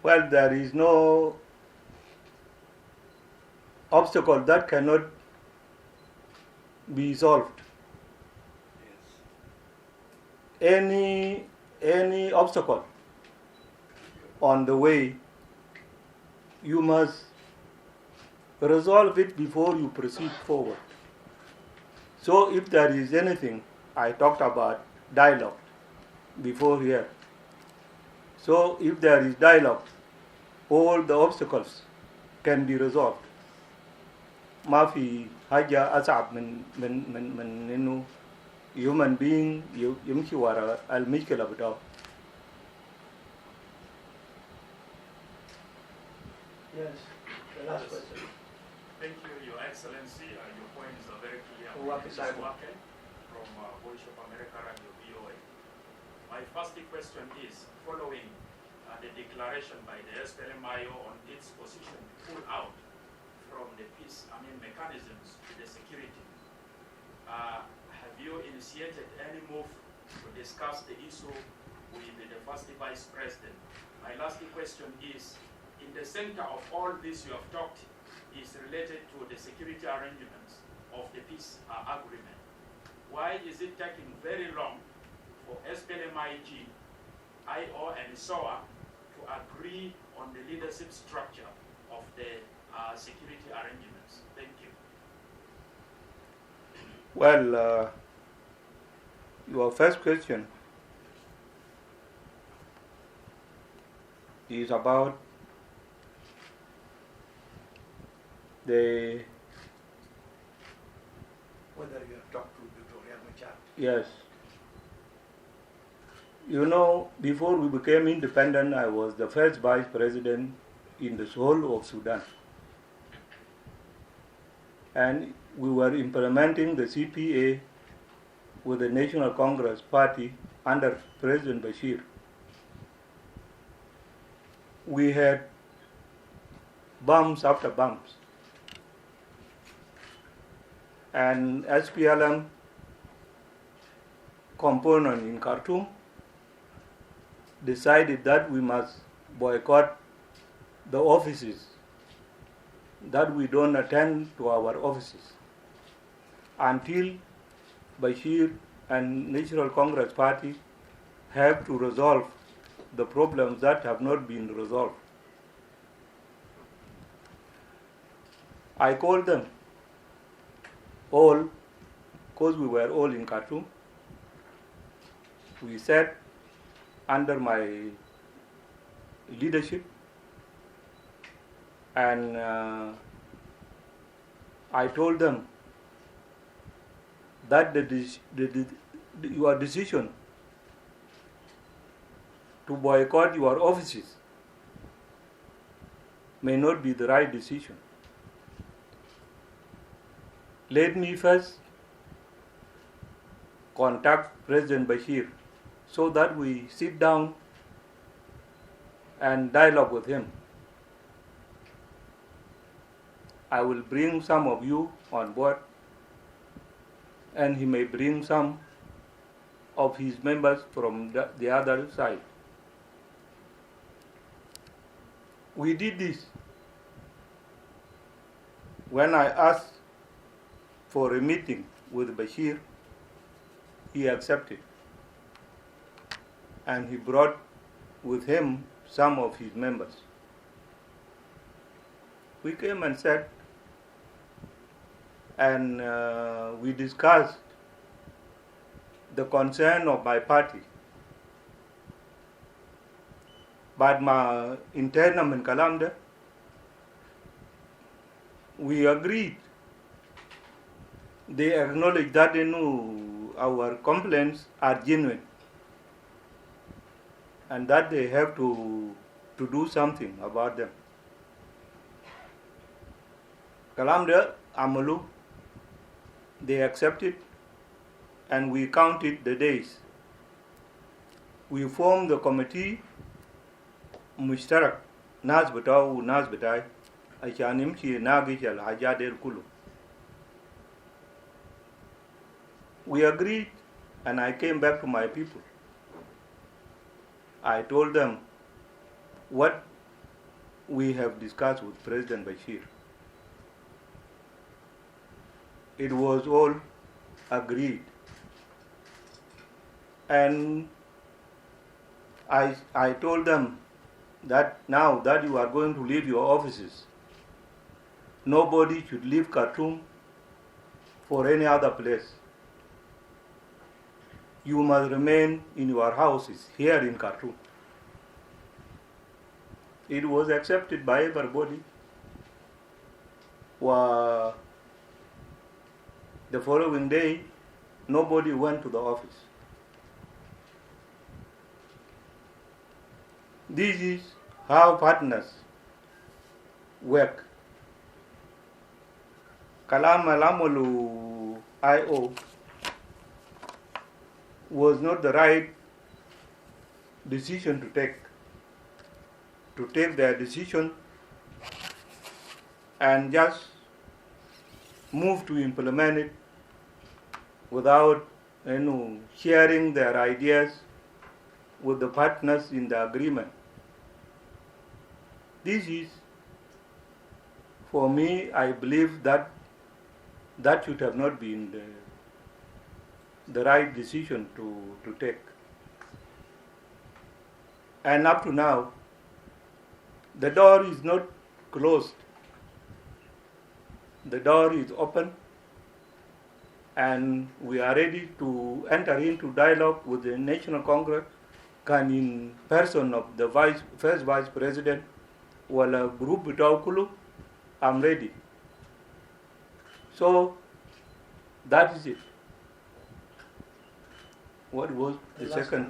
Well, there is no obstacle that cannot be solved. Any obstacle on the way, you must resolve it before you proceed forward. So if there is anything, I talked about dialogue before here. So if there is dialogue, all the obstacles can be resolved. ما في حاجة أصعب من إنه human being يمشي ورا المشكلة بتاعه. Yes, the last question. Thank you, Your Excellency. Your points are very clear. This is Wake from Voice of America Radio VOA. My first question is, following the declaration by the SPLMIO on its position to pull out from the peace mechanisms to the security, have you initiated any move to discuss the issue with the first Vice President? My last question is, in the center of all this you have talked is related to the security arrangements of the peace agreement. Why is it taking very long for SPLMIG, IO and SOA to agree on the leadership structure of the security arrangements? Thank you. Well, your first question is about the... Whether you have talked to Victoria Machar. Yes. You know, before we became independent, I was the first vice president in the whole of Sudan. And we were implementing the CPA with the National Congress Party under President Bashir. We had bumps after bumps. And SPLM component in Khartoum decided that we must boycott the offices, that we don't attend to our offices until Bashir and National Congress Party have to resolve the problems that have not been resolved. I called them all, because we were all in Khartoum. We sat under my leadership, and I told them that your decision to boycott your offices may not be the right decision. Let me first contact President Bashir so that we sit down and dialogue with him. I will bring some of you on board, and he may bring some of his members from the other side. We did this. When I asked for a meeting with Bashir, he accepted. And he brought with him some of his members. We came and sat, and we discussed the concern of my party. But my internal in Kalamda, we agreed. They acknowledge that our complaints are genuine and that they have to do something about them. Kalamda, Amalu, they accepted, and we counted the days. We formed the committee, Mushtarak, Nas Batau, Nas Batai, Achanimchi, Nagish al Hajadel Kulu. We agreed, and I came back to my people. I told them what we have discussed with President Bashir. It was all agreed. And I told them that now that you are going to leave your offices, nobody should leave Khartoum for any other place. You must remain in your houses here in Khartoum. It was accepted by everybody. The following day, nobody went to the office. This is how partners work. Kalam Alamolu IO was not the right decision to take. To take their decision and just move to implement it without sharing their ideas with the partners in the agreement. This is, for me, I believe that should have not been the right decision to take. And up to now, the door is not closed. The door is open, and we are ready to enter into dialogue with the National Congress, and in person of the first Vice President, wala group Bitaukulu, I'm ready. So, that is it. What was the second question?